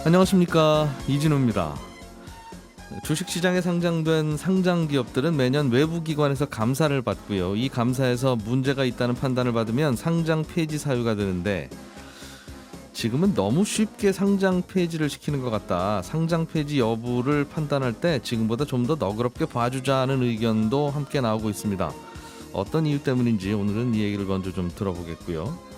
안녕하십니까, 이진우입니다. 주식시장에 상장된 상장기업들은 매년 외부기관에서 감사를 받고요. 이 감사에서 문제가 있다는 판단을 받으면 상장 폐지 사유가 되는데 지금은 너무 쉽게 상장 폐지를 시키는 것 같다. 상장 폐지 여부를 판단할 때 지금보다 좀 더 너그럽게 봐주자는 의견도 함께 나오고 있습니다. 어떤 이유 때문인지 오늘은 이 얘기를 먼저 좀 들어보겠고요.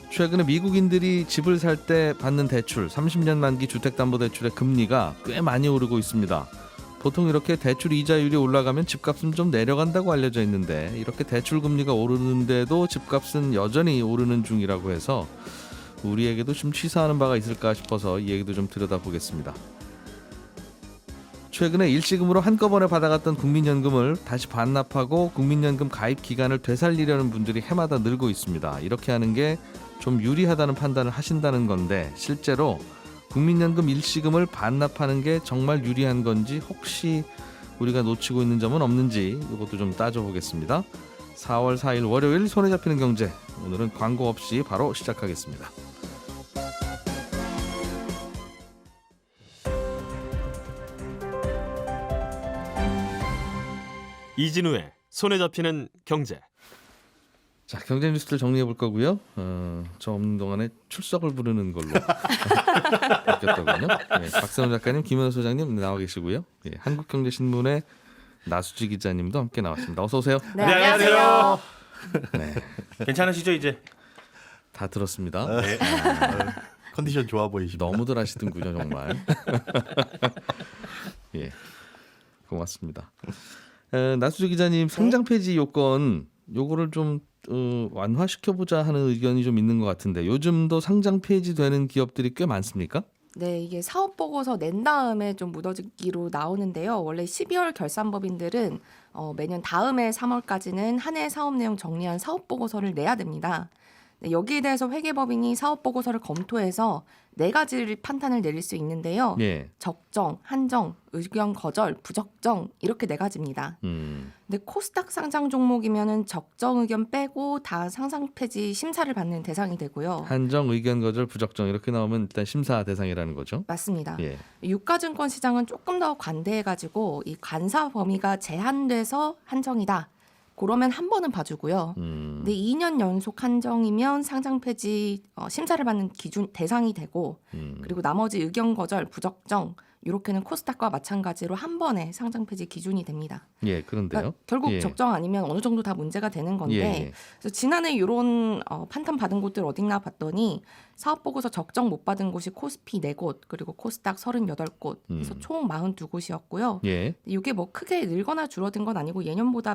최근에 미국인들이 집을 살 때 받는 대출, 30년 만기 주택담보대출의 금리가 꽤 많이 오르고 있습니다. 보통 이렇게 대출 이자율이 올라가면 집값은 좀 내려간다고 알려져 있는데 이렇게 대출 금리가 오르는데도 집값은 여전히 오르는 중이라고 해서 우리에게도 좀 시사하는 바가 있을까 싶어서 이 얘기도 좀 들여다보겠습니다. 최근에 일시금으로 한꺼번에 받아갔던 국민연금을 다시 반납하고 국민연금 가입 기간을 되살리려는 분들이 해마다 늘고 있습니다. 이렇게 하는 게 좀 유리하다는 판단을 하신다는 건데 실제로 국민연금 일시금을 반납하는 게 정말 유리한 건지 혹시 우리가 놓치고 있는 점은 없는지 이것도 좀 따져보겠습니다. 4월 4일 월요일 손에 잡히는 경제, 오늘은 광고 없이 바로 시작하겠습니다. 이진우의 손에 잡히는 경제. 자, 경제 뉴스를 정리해 볼 거고요. 저 없는 동안에 출석을 부르는 걸로 바뀌었더군요. 네, 박세훈 작가님, 김현우 소장님 나와 계시고요. 네, 한국경제신문의 나수지 기자님도 함께 나왔습니다. 어서 오세요. 네, 안녕하세요. 네, 괜찮으시죠 이제? 다 들었습니다. 네. 컨디션 좋아 보이십니다. 너무들 하시던군요, 정말. 예, 고맙습니다. 나수지 기자님, 상장 폐지 요건 요거를 좀 완화시켜보자 하는 의견이 좀 있는 것 같은데 요즘도 상장 폐지되는 기업들이 꽤 많습니까? 네, 이게 사업 보고서 낸 다음에 좀 묻어지기로 나오는데요. 원래 12월 결산법인들은 매년 다음해 3월까지는 한 해 사업 내용 정리한 사업 보고서를 내야 됩니다. 네, 여기에 대해서 회계법인이 사업 보고서를 검토해서 4가지 판단을 내릴 수 있는데요. 예. 적정, 한정, 의견 거절, 부적정 이렇게 4가지입니다. 근데 코스닥 상장 종목이면은 적정 의견 빼고 다 상장 폐지 심사를 받는 대상이 되고요. 한정, 의견 거절, 부적정 이렇게 나오면 일단 심사 대상이라는 거죠. 맞습니다. 예. 유가증권 시장은 조금 더 관대해가지고 이 관사 범위가 제한돼서 한정이다. 그러면 한 번은 봐주고요. 근데 2년 연속 한정이면 상장 폐지 심사를 받는 기준 대상이 되고 그리고 나머지 의견 거절, 부적정 이렇게는 코스닥과 마찬가지로 한 번에 상장 폐지 기준이 됩니다. 예, 그런데요. 그러니까 결국 예. 적정 아니면 어느 정도 다 문제가 되는 건데 예. 그래서 지난해 이런 판단 받은 곳들 어딨나 봤더니 사업 보고서 적정 못 받은 곳이 코스피 4곳 그리고 코스닥 38곳 그래서 총 42곳이었고요. 예. 이게 뭐 크게 늘거나 줄어든 건 아니고 예년과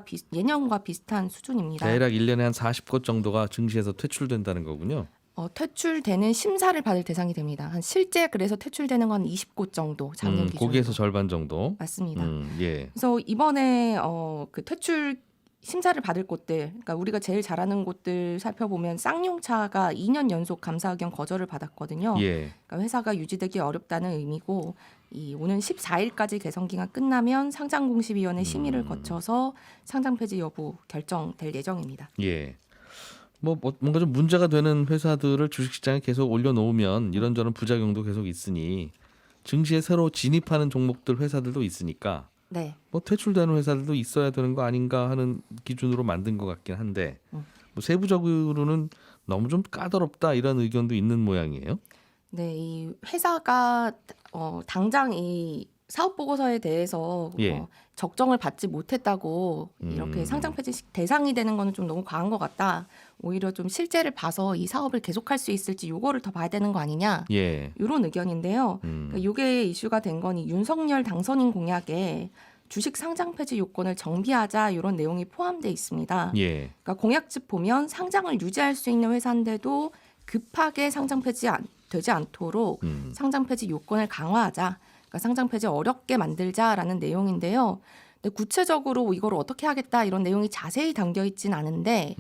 비슷한 수준입니다. 대략 1년에 한 40곳 정도가 증시에서 퇴출된다는 거군요. 퇴출되는 심사를 받을 대상이 됩니다. 한 실제 그래서 퇴출되는 건 20곳 정도 작년 기준으로. 거기에서 절반 정도. 맞습니다. 예. 그래서 이번에 그 퇴출 심사를 받을 곳들, 그러니까 우리가 제일 잘하는 곳들 살펴보면 쌍용차가 2년 연속 감사 의견 거절을 받았거든요. 예. 그러니까 회사가 유지되기 어렵다는 의미고 오는 14일까지 개선 기간 끝나면 상장공시위원회 심의를 거쳐서 상장 폐지 여부 결정될 예정입니다. 예. 뭔가 좀 문제가 되는 회사들을 주식시장에 계속 올려놓으면 이런저런 부작용도 계속 있으니 증시에 새로 진입하는 종목들 회사들도 있으니까 네. 퇴출되는 회사들도 있어야 되는 거 아닌가 하는 기준으로 만든 것 같긴 한데 세부적으로는 너무 좀 까다롭다 이런 의견도 있는 모양이에요. 네, 이 회사가 당장 이 사업 보고서에 대해서 예. 적정을 받지 못했다고 이렇게 상장 폐지 대상이 되는 거는 좀 너무 과한 것 같다. 오히려 좀 실제를 봐서 이 사업을 계속할 수 있을지 요거를 더 봐야 되는 거 아니냐. 예. 이런 의견인데요. 그러니까 이게 이슈가 된 건 윤석열 당선인 공약에 주식 상장 폐지 요건을 정비하자 이런 내용이 포함되어 있습니다. 예. 그러니까 공약집 보면 상장을 유지할 수 있는 회사인데도 급하게 상장 폐지 되지 않도록 상장 폐지 요건을 강화하자. 그러니까 상장 폐지 어렵게 만들자라는 내용인데요. 근데 구체적으로 이걸 어떻게 하겠다 이런 내용이 자세히 담겨 있진 않은데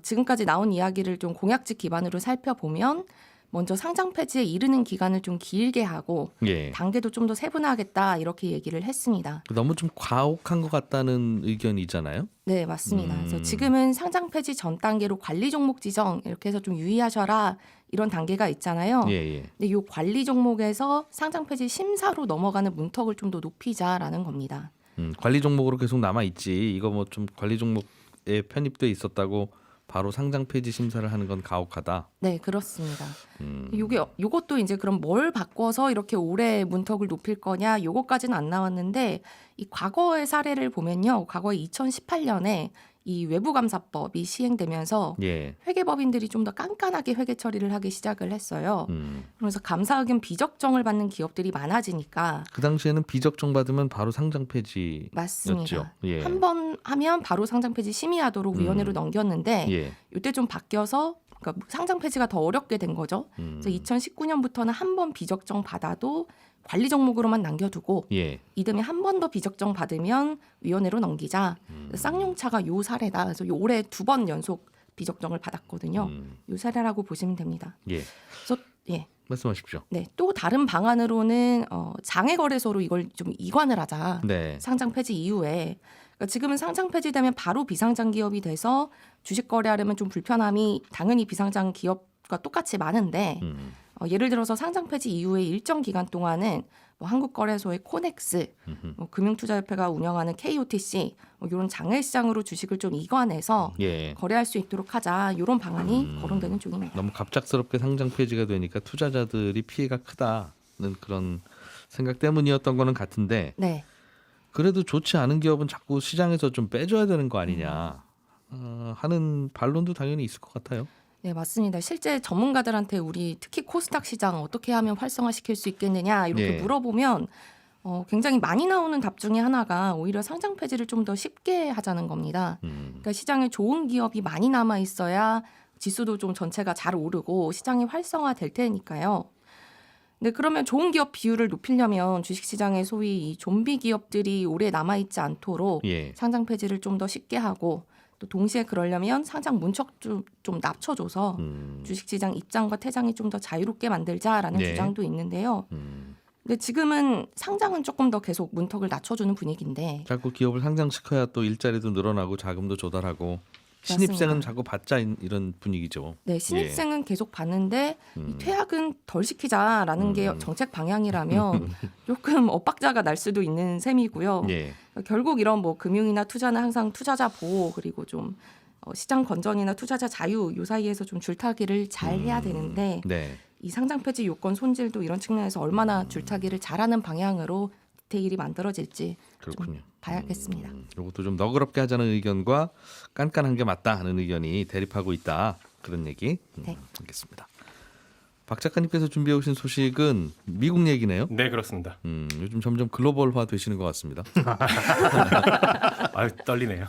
지금까지 나온 이야기를 좀 공약집 기반으로 살펴보면 먼저 상장 폐지에 이르는 기간을 좀 길게 하고 예. 단계도 좀 더 세분화하겠다 이렇게 얘기를 했습니다. 너무 좀 과혹한 것 같다는 의견이잖아요. 네, 맞습니다. 그래서 지금은 상장 폐지 전 단계로 관리 종목 지정 이렇게 해서 좀 유의하셔라 이런 단계가 있잖아요. 예, 예. 근데 이 관리 종목에서 상장 폐지 심사로 넘어가는 문턱을 좀 더 높이자라는 겁니다. 관리 종목으로 계속 남아 있지. 이거 뭐 좀 관리 종목에 편입돼 있었다고 바로 상장 폐지 심사를 하는 건 가혹하다. 네, 그렇습니다. 요것도 이제 그럼 뭘 바꿔서 이렇게 오래 문턱을 높일 거냐? 요것까지는 안 나왔는데 이 과거의 사례를 보면요. 과거에 2018년에 이 외부감사법이 시행되면서 예. 회계법인들이 좀 더 깐깐하게 회계 처리를 하기 시작을 했어요. 음. 그래서 감사 의견 비적정을 받는 기업들이 많아지니까 그 당시에는 비적정 받으면 바로 상장 폐지였죠. 맞습니다. 예. 한 번 하면 바로 상장 폐지 심의하도록 위원회로 넘겼는데 예. 이때 좀 바뀌어서 그러니까 상장 폐지가 더 어렵게 된 거죠. 그래서 2019년부터는 한 번 비적정 받아도 관리 종목으로만 남겨두고 예. 이듬해 한 번 더 비적정 받으면 위원회로 넘기자. 쌍용차가 요 사례다. 그래서 요 올해 2번 연속 비적정을 받았거든요. 요 사례라고 보시면 됩니다. 예. 그래서 예. 말씀하십시오. 네, 또 다른 방안으로는 장외거래소로 이걸 좀 이관을 하자. 네. 상장 폐지 이후에 그러니까 지금은 상장 폐지되면 바로 비상장 기업이 돼서 주식 거래하려면 좀 불편함이 당연히 비상장 기업과 똑같이 많은데 예를 들어서 상장 폐지 이후에 일정 기간 동안은 뭐 한국거래소의 코넥스, 뭐 금융투자협회가 운영하는 KOTC 뭐 이런 장외시장으로 주식을 좀 이관해서 예. 거래할 수 있도록 하자. 이런 방안이 거론되는 중입니다. 너무 갑작스럽게 상장 폐지가 되니까 투자자들이 피해가 크다는 그런 생각 때문이었던 거는 같은데 네. 그래도 좋지 않은 기업은 자꾸 시장에서 좀 빼줘야 되는 거 아니냐 하는 반론도 당연히 있을 것 같아요. 네, 맞습니다. 실제 전문가들한테 우리 특히 코스닥 시장 어떻게 하면 활성화시킬 수 있겠느냐 이렇게 예. 물어보면 굉장히 많이 나오는 답 중에 하나가 오히려 상장 폐지를 좀 더 쉽게 하자는 겁니다. 그러니까 시장에 좋은 기업이 많이 남아 있어야 지수도 좀 전체가 잘 오르고 시장이 활성화될 테니까요. 근데 그러면 좋은 기업 비율을 높이려면 주식시장에 소위 이 좀비 기업들이 오래 남아있지 않도록 예. 상장 폐지를 좀 더 쉽게 하고 또 동시에 그러려면 상장 문턱 좀 낮춰줘서 주식시장 입장과 퇴장이 좀 더 자유롭게 만들자라는 네. 주장도 있는데요. 근데 지금은 상장은 조금 더 계속 문턱을 낮춰주는 분위기인데 자꾸 기업을 상장시켜야 또 일자리도 늘어나고 자금도 조달하고 신입생은 맞습니다. 자꾸 받자 이런 분위기죠. 네, 신입생은 계속 받는데 이 퇴학은 덜 시키자라는 게 정책 방향이라면 조금 엇박자가 날 수도 있는 셈이고요. 예. 결국 이런 뭐 금융이나 투자는 항상 투자자 보호 그리고 좀 시장 건전이나 투자자 자유 요 사이에서 좀 줄타기를 잘 해야 되는데 네. 이 상장 폐지 요건 손질도 이런 측면에서 얼마나 줄타기를 잘하는 방향으로 디테일이 만들어질지 그렇군요. 좀 봐야겠습니다. 이것도 좀 너그럽게 하자는 의견과 깐깐한 게 맞다 하는 의견이 대립하고 있다. 그런 얘기. 네. 알겠습니다. 박 작가님께서 준비해 오신 소식은 미국 얘기네요. 네, 그렇습니다. 요즘 점점 글로벌화 되시는 것 같습니다. 아유, 떨리네요.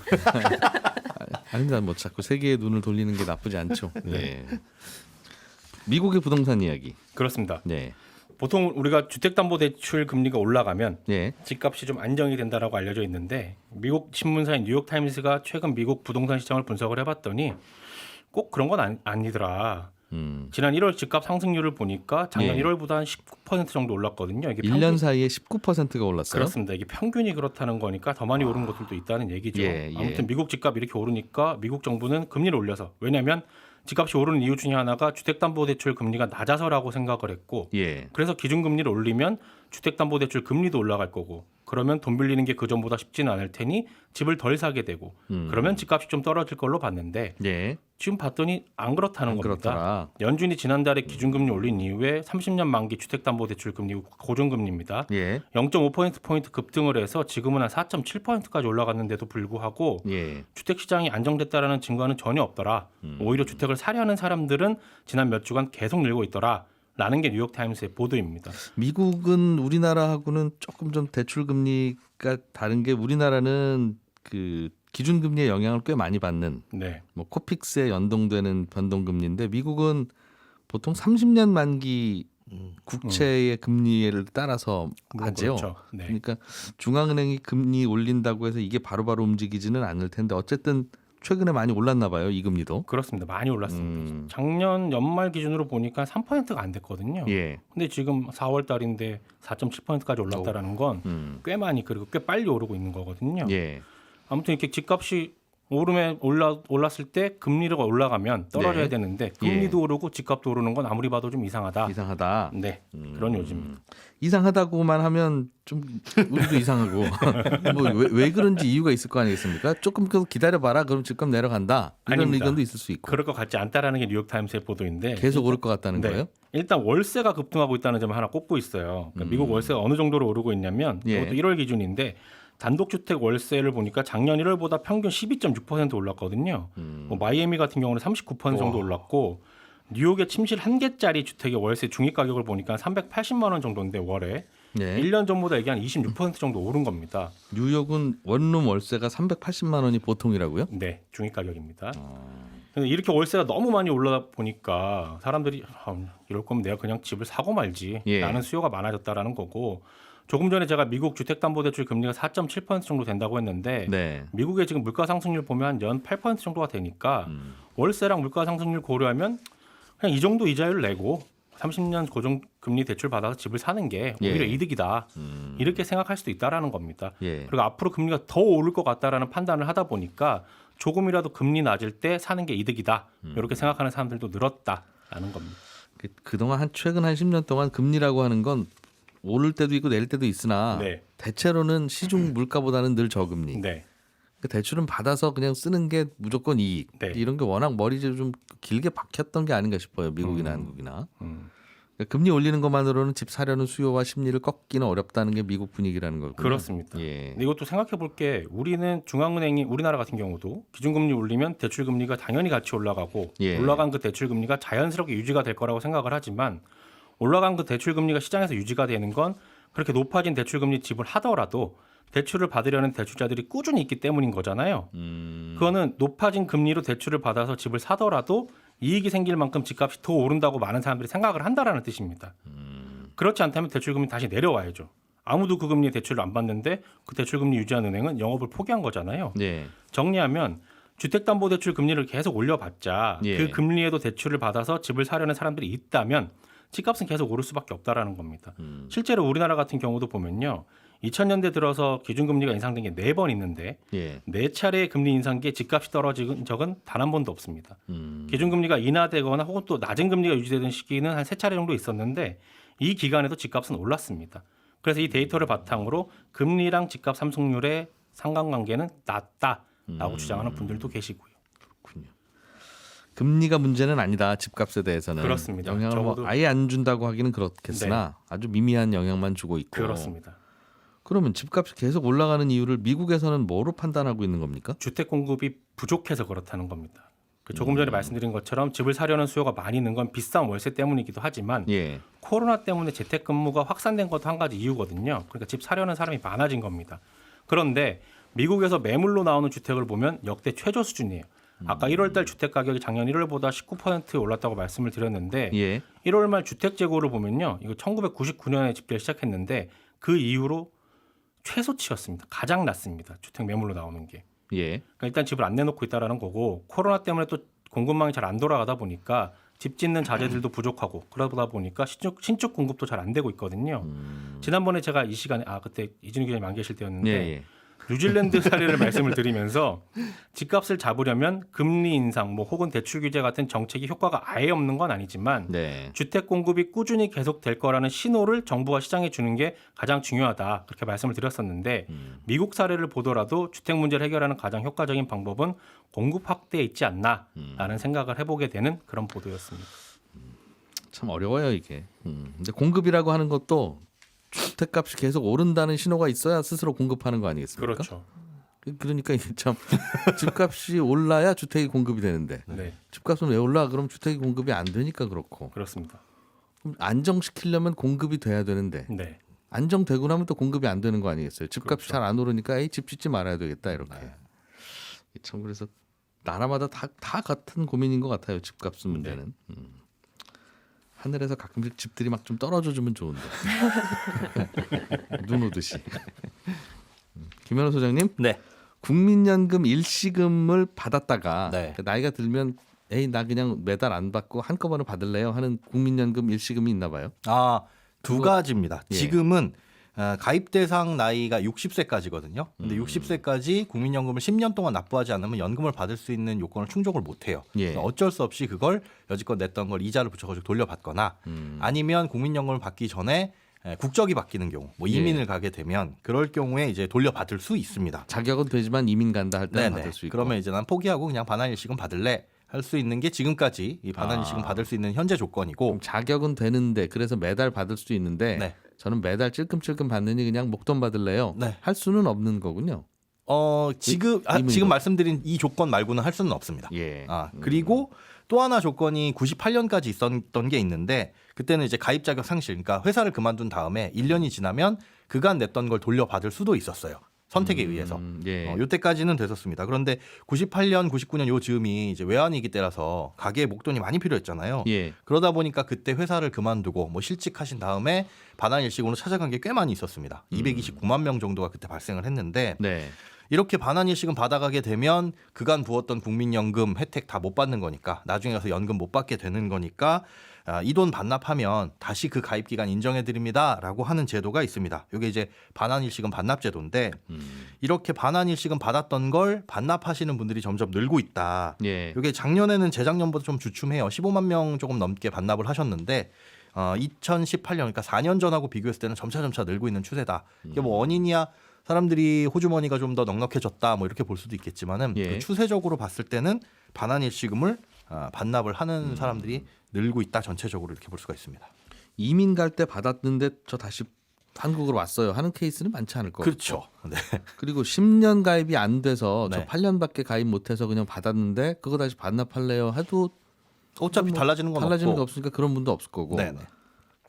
아닙니다. 뭐 자꾸 세계의 눈을 돌리는 게 나쁘지 않죠. 네. 미국의 부동산 이야기. 그렇습니다. 네. 보통 우리가 주택담보대출 금리가 올라가면 네. 집값이 좀 안정이 된다라고 알려져 있는데 미국 신문사인 뉴욕타임스가 최근 미국 부동산 시장을 분석을 해봤더니 꼭 그런 건 아니더라. 지난 1월 집값 상승률을 보니까 작년 예. 1월보다 한 19% 정도 올랐거든요. 이게 1년 사이에 19%가 올랐어요. 그렇습니다. 이게 평균이 그렇다는 거니까 더 많이 오른 곳들도 있다는 얘기죠. 예, 예. 아무튼 미국 집값 이렇게 오르니까 미국 정부는 금리를 올려서 왜냐하면 집값이 오르는 이유 중에 하나가 주택담보대출 금리가 낮아서라고 생각을 했고 예. 그래서 기준금리를 올리면 주택담보대출 금리도 올라갈 거고 그러면 돈 빌리는 게 그전보다 쉽지는 않을 테니 집을 덜 사게 되고 그러면 집값이 좀 떨어질 걸로 봤는데 예. 지금 봤더니 안 그렇다는 안 겁니다. 그렇더라. 연준이 지난달에 기준금리 올린 이후에 30년 만기 주택담보대출 금리 고정금리입니다. 예. 0.5%포인트 급등을 해서 지금은 한 4.7%까지 올라갔는데도 불구하고 예. 주택시장이 안정됐다라는 증거는 전혀 없더라. 오히려 주택을 사려는 사람들은 지난 몇 주간 계속 늘고 있더라. 라는 게 뉴욕타임스의 보도입니다. 미국은 우리나라하고는 조금 좀 대출 금리가 다른 게 우리나라는 그 기준 금리의 영향을 꽤 많이 받는 네. 뭐 코픽스에 연동되는 변동 금리인데 미국은 보통 30년 만기 국채의 금리를 따라서 하죠. 그렇죠. 네. 그러니까 중앙은행이 금리 올린다고 해서 이게 바로바로 움직이지는 않을 텐데 어쨌든 최근에 많이 올랐나 봐요. 이 금리도. 그렇습니다. 많이 올랐습니다. 작년 연말 기준으로 보니까 3%가 안 됐거든요. 예. 근데 지금 4월 달인데 4.7%까지 올랐다라는 건 꽤 많이 그리고 꽤 빨리 오르고 있는 거거든요. 예. 아무튼 이렇게 집값이 올랐을 때 금리가 올라가면 떨어져야 네. 되는데 금리도 오르고 집값도 오르는 건 아무리 봐도 좀 이상하다. 이상하다. 네, 그런 요지입니다. 이상하다고만 하면 좀 우리도 이상하고 뭐 왜 그런지 이유가 있을 거 아니겠습니까? 조금 기다려봐라. 그럼 집값 내려간다. 이런 아닙니다. 의견도 있을 수 있고 그럴 것 같지 않다라는 게 뉴욕타임스의 보도인데 계속 오를 것 같다는 네. 거예요? 일단 월세가 급등하고 있다는 점을 하나 꼽고 있어요. 그러니까 미국 월세가 어느 정도로 오르고 있냐면 예. 이것도 1월 기준인데 단독주택 월세를 보니까 작년 1월보다 평균 12.6% 올랐거든요. 뭐 마이애미 같은 경우는 39% 정도 올랐고 뉴욕의 침실 한 개짜리 주택의 월세 중위 가격을 보니까 380만 원 정도인데 월에 네. 1년 전보다 이게 한 26% 정도 오른 겁니다. 뉴욕은 원룸 월세가 380만 원이 보통이라고요? 네, 중위 가격입니다. 근데 이렇게 월세가 너무 많이 올라다 보니까 사람들이 이럴 거면 내가 그냥 집을 사고 말지 예. 라는 수요가 많아졌다라는 거고 조금 전에 제가 미국 주택담보대출 금리가 4.7% 정도 된다고 했는데 네. 미국의 지금 물가 상승률 보면 연 8% 정도가 되니까 월세랑 물가 상승률 고려하면 그냥 이 정도 이자율 내고 30년 고정금리 대출 받아서 집을 사는 게 오히려 예. 이득이다. 이렇게 생각할 수도 있다라는 겁니다. 예. 그리고 앞으로 금리가 더 오를 것 같다라는 판단을 하다 보니까 조금이라도 금리 낮을 때 사는 게 이득이다. 이렇게 생각하는 사람들도 늘었다라는 겁니다. 그동안 최근 한 10년 동안 금리라고 하는 건 오를 때도 있고 내릴 때도 있으나 네. 대체로는 시중 물가보다는 늘 저금리. 네. 그 대출은 받아서 그냥 쓰는 게 무조건 이익. 네. 이런 게 워낙 머리에 좀 길게 박혔던 게 아닌가 싶어요. 미국이나 한국이나. 음. 그러니까 금리 올리는 것만으로는 집 사려는 수요와 심리를 꺾기는 어렵다는 게 미국 분위기라는 거군요. 그렇습니다. 예. 근데 이것도 생각해 볼 게 우리는 중앙은행이 우리나라 같은 경우도 기준금리 올리면 대출금리가 당연히 같이 올라가고 예. 올라간 그 대출금리가 자연스럽게 유지가 될 거라고 생각을 하지만 올라간 그 대출금리가 시장에서 유지가 되는 건 그렇게 높아진 대출금리 집을 하더라도 대출을 받으려는 대출자들이 꾸준히 있기 때문인 거잖아요. 그거는 높아진 금리로 대출을 받아서 집을 사더라도 이익이 생길 만큼 집값이 더 오른다고 많은 사람들이 생각을 한다라는 뜻입니다. 그렇지 않다면 대출금리 다시 내려와야죠. 아무도 그 금리에 대출을 안 받는데 그 대출금리 유지한 은행은 영업을 포기한 거잖아요. 네. 정리하면 주택담보대출 금리를 계속 올려봤자 예. 그 금리에도 대출을 받아서 집을 사려는 사람들이 있다면 집값은 계속 오를 수밖에 없다라는 겁니다. 실제로 우리나라 같은 경우도 보면요. 2000년대 들어서 기준금리가 인상된 게 4번 있는데 예. 4차례의 금리 인상기에 집값이 떨어진 적은 단 한 번도 없습니다. 기준금리가 인하되거나 혹은 또 낮은 금리가 유지되던 시기는 한 3차례 정도 있었는데 이 기간에도 집값은 올랐습니다. 그래서 이 데이터를 바탕으로 금리랑 집값 상승률의 상관관계는 낮다라고 주장하는 분들도 계시고요. 금리가 문제는 아니다. 집값에 대해서는. 그렇습니다. 영향을 뭐 적어도- 아예 안 준다고 하기는 그렇겠으나 아주 미미한 영향만 주고 있고. 그렇습니다. 그러면 집값이 계속 올라가는 이유를 미국에서는 뭐로 판단하고 있는 겁니까? 주택 공급이 부족해서 그렇다는 겁니다. 조금 전에 말씀드린 것처럼 집을 사려는 수요가 많이 있는 건 비싼 월세 때문이기도 하지만 예. 코로나 때문에 재택근무가 확산된 것도 한 가지 이유거든요. 그러니까 집 사려는 사람이 많아진 겁니다. 그런데 미국에서 매물로 나오는 주택을 보면 역대 최저 수준이에요. 아까 1월달 주택 가격이 작년 1월보다 19% 올랐다고 말씀을 드렸는데 예. 1월 말 주택 재고를 보면요. 이거 1999년에 집계를 시작했는데 그 이후로 최소치였습니다. 가장 낮습니다. 주택 매물로 나오는 게. 예. 그러니까 일단 집을 안 내놓고 있다라는 거고 코로나 때문에 또 공급망이 잘 안 돌아가다 보니까 집 짓는 자재들도 부족하고 그러다 보니까 신축 공급도 잘 안 되고 있거든요. 지난번에 제가 이 시간에 그때 이진우 기자님 안 계실 때였는데 예. 뉴질랜드 사례를 말씀을 드리면서 집값을 잡으려면 금리 인상 혹은 대출 규제 같은 정책이 효과가 아예 없는 건 아니지만 네. 주택 공급이 꾸준히 계속될 거라는 신호를 정부가 시장에 주는 게 가장 중요하다 그렇게 말씀을 드렸었는데 미국 사례를 보더라도 주택 문제를 해결하는 가장 효과적인 방법은 공급 확대에 있지 않나라는 생각을 해보게 되는 그런 보도였습니다. 참 어려워요 이게. 근데 공급이라고 하는 것도 주택값이 계속 오른다는 신호가 있어야 스스로 공급하는 거 아니겠습니까? 그렇죠. 그러니까 이게 참 집값이 올라야 주택이 공급이 되는데 네, 집값은 왜 올라? 그럼 주택이 공급이 안 되니까 그렇고. 그렇습니다. 그럼 안정시키려면 공급이 돼야 되는데 네, 안정되고 나면 또 공급이 안 되는 거 아니겠어요? 집값이 그렇죠. 잘 안 오르니까 집 짓지 말아야 되겠다 이렇게. 참 그래서 나라마다 다 같은 고민인 것 같아요. 집값 문제는. 하늘에서 가끔씩 집들이 막 좀 떨어져 주면 좋은데 눈 오듯이. 김현우 소장님, 네. 국민연금 일시금을 받았다가 네. 나이가 들면 에이 나 그냥 매달 안 받고 한꺼번에 받을래요 하는 국민연금 일시금이 있나 봐요. 두 그거- 가지입니다. 예. 지금은 가입 대상 나이가 60세까지거든요. 근데 60세까지 국민연금을 10년 동안 납부하지 않으면 연금을 받을 수 있는 요건을 충족을 못해요. 예. 어쩔 수 없이 그걸 여지껏 냈던 걸 이자를 붙여가지고 돌려받거나 아니면 국민연금을 받기 전에 국적이 바뀌는 경우, 뭐 이민을 가게 되면 그럴 경우에 이제 돌려받을 수 있습니다. 자격은 되지만 이민 간다 할 때는 네네. 받을 수 있고. 그러면 이제 난 포기하고 그냥 반환일식은 받을래 할 수 있는 게 지금까지 이 반환일식은 받을 수 있는 현재 조건이고. 그럼 자격은 되는데 그래서 매달 받을 수도 있는데 네. 저는 매달 찔끔찔끔 받느니 그냥 목돈 받을래요. 네. 할 수는 없는 거군요. 지금 의문이죠. 말씀드린 이 조건 말고는 할 수는 없습니다. 예. 그리고 또 하나 조건이 98년까지 있었던 게 있는데 그때는 이제 가입 자격 상실, 그러니까 회사를 그만둔 다음에 1년이 지나면 그간 냈던 걸 돌려받을 수도 있었어요. 선택에 의해서. 예. 요때까지는 됐었습니다. 그런데 98년, 99년 요 즈음이 이제 외환위기 때라서 가계에 목돈이 많이 필요했잖아요. 예. 그러다 보니까 그때 회사를 그만두고 뭐 실직하신 다음에 반환일식으로 찾아간 게 꽤 많이 있었습니다. 229만 명 정도가 그때 발생을 했는데 네. 이렇게 반환일식은 받아가게 되면 그간 부었던 국민연금 혜택 다 못 받는 거니까 나중에 가서 연금 못 받게 되는 거니까 이 돈 반납하면 다시 그 가입 기간 인정해 드립니다라고 하는 제도가 있습니다. 이게 이제 반환일식은 반납제도인데 이렇게 반환일식은 받았던 걸 반납하시는 분들이 점점 늘고 있다. 예. 이게 작년에는 재작년보다 좀 주춤해요. 15만 명 조금 넘게 반납을 하셨는데 2018년 그러니까 4년 전하고 비교했을 때는 점차 늘고 있는 추세다. 이게 뭐 원인이야 사람들이 호주머니가 좀 더 넉넉해졌다 뭐 이렇게 볼 수도 있겠지만은 예. 그 추세적으로 봤을 때는 반환일시금을 반납을 하는 사람들이 늘고 있다 전체적으로 이렇게 볼 수가 있습니다. 이민 갈 때 받았는데 저 다시 한국으로 왔어요 하는 케이스는 많지 않을 거고. 그렇죠. 네. 그리고 10년 가입이 안 돼서 저 네. 8년밖에 가입 못해서 그냥 받았는데 그거 다시 반납할래요 해도 어차피 달라지는 건 달라지는 게 없고. 없으니까 그런 분도 없을 거고. 네네.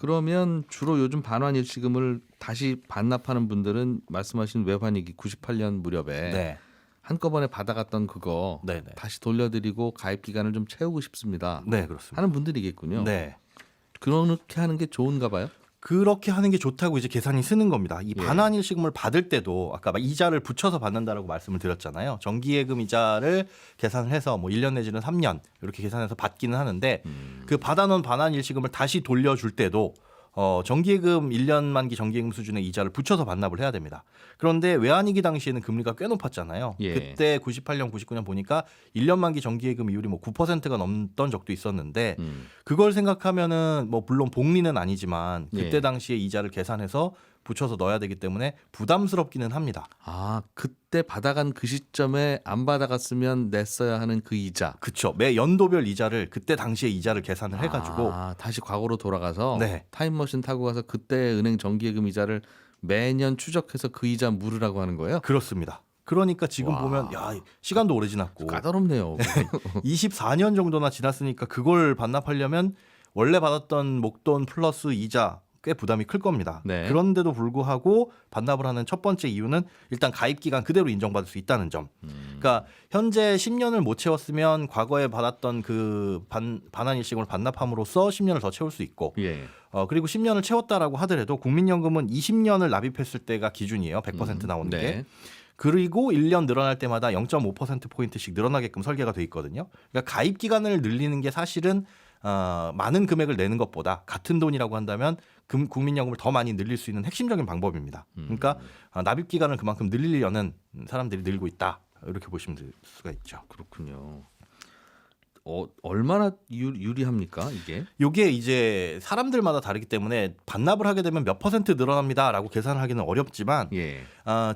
그러면 주로 요즘 반환일시금을 다시 반납하는 분들은 말씀하신 외환위기 98년 무렵에 네. 한꺼번에 받아갔던 그거 네네. 다시 돌려드리고 가입 기간을 좀 채우고 싶습니다 네, 그렇습니다. 하는 분들이겠군요. 네. 그렇게 하는 게 좋은가 봐요. 그렇게 하는 게 좋다고 이제 계산이 쓰는 겁니다. 이 예. 반환일시금을 받을 때도 아까 막 이자를 붙여서 받는다라고 말씀을 드렸잖아요. 정기예금 이자를 계산을 해서 뭐 1년 내지는 3년 이렇게 계산해서 받기는 하는데 그 받아놓은 반환일시금을 다시 돌려줄 때도 정기예금 1년 만기 정기예금 수준의 이자를 붙여서 반납을 해야 됩니다. 그런데 외환위기 당시에는 금리가 꽤 높았잖아요. 예. 그때 98년, 99년 보니까 1년 만기 정기예금 이율이 뭐 9%가 넘던 적도 있었는데 그걸 생각하면은 뭐 물론 복리는 아니지만 그때 예. 당시에 이자를 계산해서 붙여서 넣어야 되기 때문에 부담스럽기는 합니다. 아 그때 받아간 그 시점에 안 받아갔으면 냈어야 하는 그 이자. 그렇죠. 매 연도별 이자를 그때 당시에 이자를 계산을 해가지고 다시 과거로 돌아가서 네. 타임머신 타고 가서 그때 은행 정기예금 이자를 매년 추적해서 그 이자 물으라고 하는 거예요? 그렇습니다. 그러니까 지금 와. 보면 야 시간도 오래 지났고 까다롭네요. 24년 정도나 지났으니까 그걸 반납하려면 원래 받았던 목돈 플러스 이자 꽤 부담이 클 겁니다. 네. 그런데도 불구하고 반납을 하는 첫 번째 이유는 일단 가입 기간 그대로 인정받을 수 있다는 점. 그러니까 현재 10년을 못 채웠으면 과거에 받았던 그 반환일시금을 반납함으로써 10년을 더 채울 수 있고 예. 그리고 10년을 채웠다라고 하더라도 국민연금은 20년을 납입했을 때가 기준이에요. 100% 나오는 네. 게. 그리고 1년 늘어날 때마다 0.5%포인트씩 늘어나게끔 설계가 돼 있거든요. 그러니까 가입 기간을 늘리는 게 사실은 많은 금액을 내는 것보다 같은 돈이라고 한다면 국민연금을 더 많이 늘릴 수 있는 핵심적인 방법입니다. 그러니까 납입 기간을 그만큼 늘리려는 사람들이 늘고 있다. 이렇게 보시면 될 수가 있죠. 그렇군요. 얼마나 유리합니까 이게? 이게 이제 사람들마다 다르기 때문에 반납을 하게 되면 몇 퍼센트 늘어납니다라고 계산을 하기는 어렵지만 예.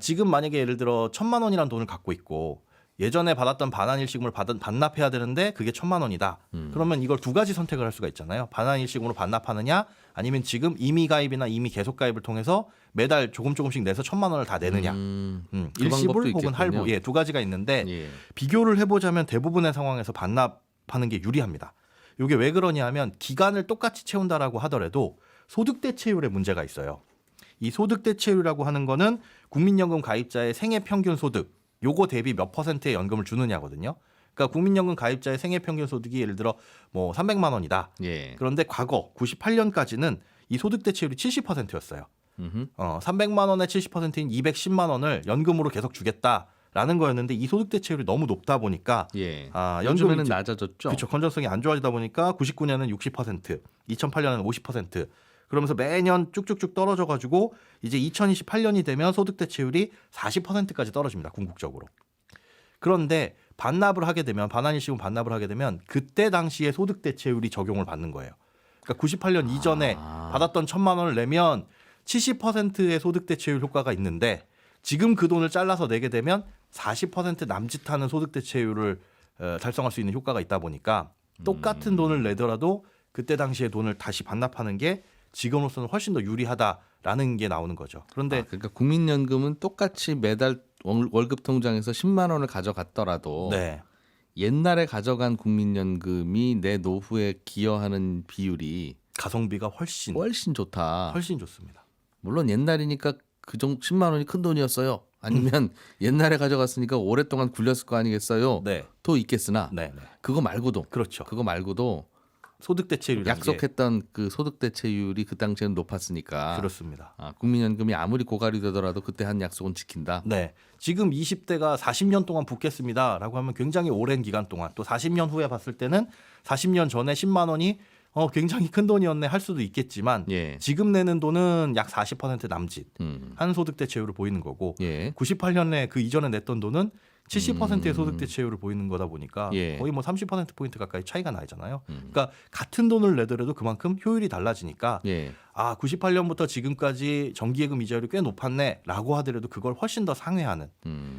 지금 만약에 예를 들어 1,000만 원이라는 돈을 갖고 있고 예전에 받았던 반환일시금을 반납해야 되는데 그게 1,000만 원이다. 그러면 이걸 두 가지 선택을 할 수가 있잖아요. 반환일시금으로 반납하느냐 아니면 지금 이미 가입이나 이미 계속 가입을 통해서 매달 조금씩 내서 1,000만 원을 다 내느냐. 그 일시불 방법도 혹은 있겠군요. 할부 두 가지가 있는데 예. 비교를 해보자면 대부분의 상황에서 반납하는 게 유리합니다. 이게 왜 그러냐 하면 기간을 똑같이 채운다라고 하더라도 소득 대체율에 문제가 있어요. 이 소득 대체율이라고 하는 거는 국민연금 가입자의 생애 평균 소득 요거 대비 몇 퍼센트의 연금을 주느냐거든요. 그러니까 국민연금 가입자의 생애 평균 소득이 예를 들어 뭐 300만 원이다. 예. 그런데 과거 98년까지는 이 소득 대체율이 70%였어요. 300만 원의 70%인 210만 원을 연금으로 계속 주겠다라는 거였는데 이 소득 대체율이 너무 높다 보니까 예. 연금이 요즘에는 낮아졌죠. 그렇죠. 건전성이 안 좋아지다 보니까 99년은 60%, 2008년은 50%. 그러면서 매년 쭉쭉쭉 떨어져 가지고 이제 2028년이 되면 소득 대체율이 40%까지 떨어집니다. 궁극적으로. 그런데 반납을 하게 되면 반환일시금 반납을 하게 되면 그때 당시에 소득 대체율이 적용을 받는 거예요. 그러니까 98년 이전에 받았던 1,000만 원을 내면 70%의 소득 대체율 효과가 있는데 지금 그 돈을 잘라서 내게 되면 40% 남짓하는 소득 대체율을 달성할 수 있는 효과가 있다 보니까 똑같은 돈을 내더라도 그때 당시에 돈을 다시 반납하는 게 지금으로서는 훨씬 더 유리하다라는 게 나오는 거죠. 그런데 그러니까 국민연금은 똑같이 매달 월급 통장에서 10만 원을 가져갔더라도 네. 옛날에 가져간 국민연금이 내 노후에 기여하는 비율이 가성비가 훨씬 좋다. 훨씬 좋습니다. 물론 옛날이니까 그 정도 10만 원이 큰 돈이었어요. 아니면 옛날에 가져갔으니까 오랫동안 굴렸을 거 아니겠어요. 네. 또 있겠으나 네, 네. 그거 말고도 그렇죠. 그거 말고도 소득 대체율이 약속했던 그 소득 대체율이 그 당시에는 높았으니까 그렇습니다. 국민연금이 아무리 고갈이 되더라도 그때 한 약속은 지킨다. 네. 지금 20대가 40년 동안 붓겠습니다라고 하면 굉장히 오랜 기간 동안 또 40년 후에 봤을 때는 40년 전에 10만 원이 굉장히 큰 돈이었네 할 수도 있겠지만 예. 지금 내는 돈은 약 40% 남짓 한 소득 대체율을 보이는 거고 예. 98년에 그 이전에 냈던 돈은 70%의 소득 대체율을 보이는 거다 보니까 예. 거의 뭐 30% 가까이 차이가 나잖아요. 그러니까 같은 돈을 내더라도 그만큼 효율이 달라지니까 예. 98년부터 지금까지 정기예금 이자율이 꽤 높았네라고 하더라도 그걸 훨씬 더 상회하는.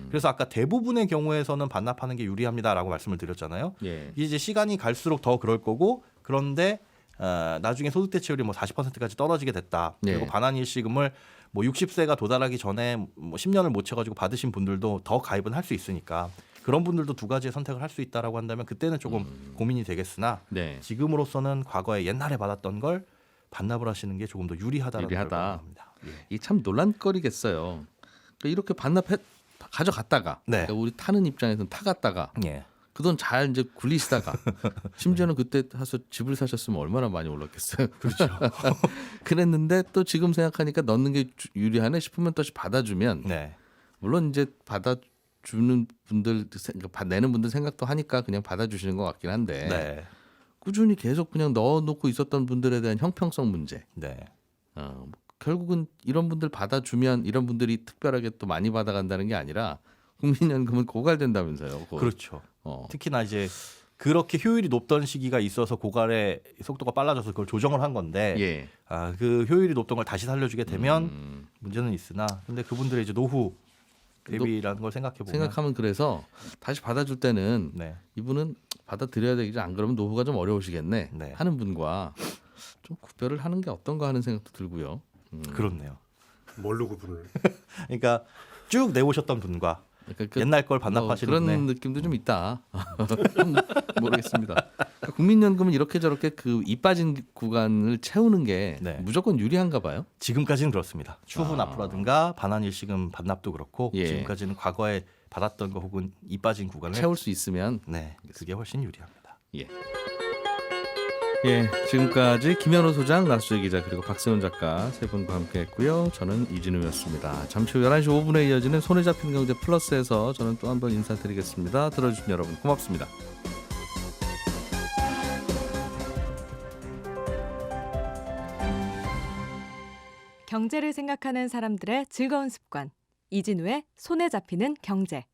그래서 아까 대부분의 경우에서는 반납하는 게 유리합니다라고 말씀을 드렸잖아요. 예. 이제 시간이 갈수록 더 그럴 거고 그런데 나중에 소득 대체율이 뭐 40%까지 떨어지게 됐다. 그리고 예. 반환일시금을 뭐 60세가 도달하기 전에 뭐 10년을 못 채가지고 받으신 분들도 더 가입은 할 수 있으니까 그런 분들도 두 가지의 선택을 할 수 있다라고 한다면 그때는 조금 고민이 되겠으나 네. 지금으로서는 과거에 옛날에 받았던 걸 반납을 하시는 게 조금 더 유리하다라는 걸 유리하다. 합니다. 예. 이 참 논란거리겠어요. 그러니까 이렇게 가져갔다가 네. 그러니까 우리 타는 입장에서는 타갔다가 예. 그 돈 잘 이제 굴리시다가 심지어는 그때 가서 집을 사셨으면 얼마나 많이 올랐겠어요. 그렇죠. 그랬는데 또 지금 생각하니까 넣는 게 유리하네 싶으면 다시 받아주면 네. 물론 이제 받아주는 분들 내는 분들 생각도 하니까 그냥 받아주시는 것 같긴 한데 네. 꾸준히 계속 그냥 넣어놓고 있었던 분들에 대한 형평성 문제. 네. 결국은 이런 분들 받아주면 이런 분들이 특별하게 또 많이 받아간다는 게 아니라 국민연금은 고갈된다면서요. 그렇죠. 특히나 이제 그렇게 효율이 높던 시기가 있어서 고갈의 속도가 빨라져서 그걸 조정을 한 건데 예. 그 효율이 높던 걸 다시 살려주게 되면 문제는 있으나 근데 그분들의 이제 노후 대비라는 걸 생각해 보면 생각하면 그래서 다시 받아줄 때는 네. 이분은 받아들여야 되겠지 안 그러면 노후가 좀 어려우시겠네 네. 하는 분과 좀 구별을 하는 게 어떤가 하는 생각도 들고요. 그렇네요. 뭘로 구분을? 그러니까 쭉 내오셨던 분과 그러니까 옛날 걸 반납하시는 그런 분의 느낌도 좀 있다. 모르겠습니다. 그러니까 국민연금은 이렇게 저렇게 그 이 빠진 구간을 채우는 게 네. 무조건 유리한가 봐요. 지금까지는 그렇습니다. 추후 납부라든가 반환일시금 반납도 그렇고 예. 지금까지는 과거에 받았던 거 혹은 이 빠진 구간을 채울 수 있으면 네, 그게 훨씬 유리합니다. 예. 예, 지금까지 김현우 소장, 나수재 기자 그리고 박세훈 작가 세 분과 함께했고요. 저는 이진우였습니다. 잠시 후 11시 5분에 이어지는 손에 잡히는 경제 플러스에서 저는 또 한 번 인사드리겠습니다. 들어주신 여러분 고맙습니다. 경제를 생각하는 사람들의 즐거운 습관. 이진우의 손에 잡히는 경제.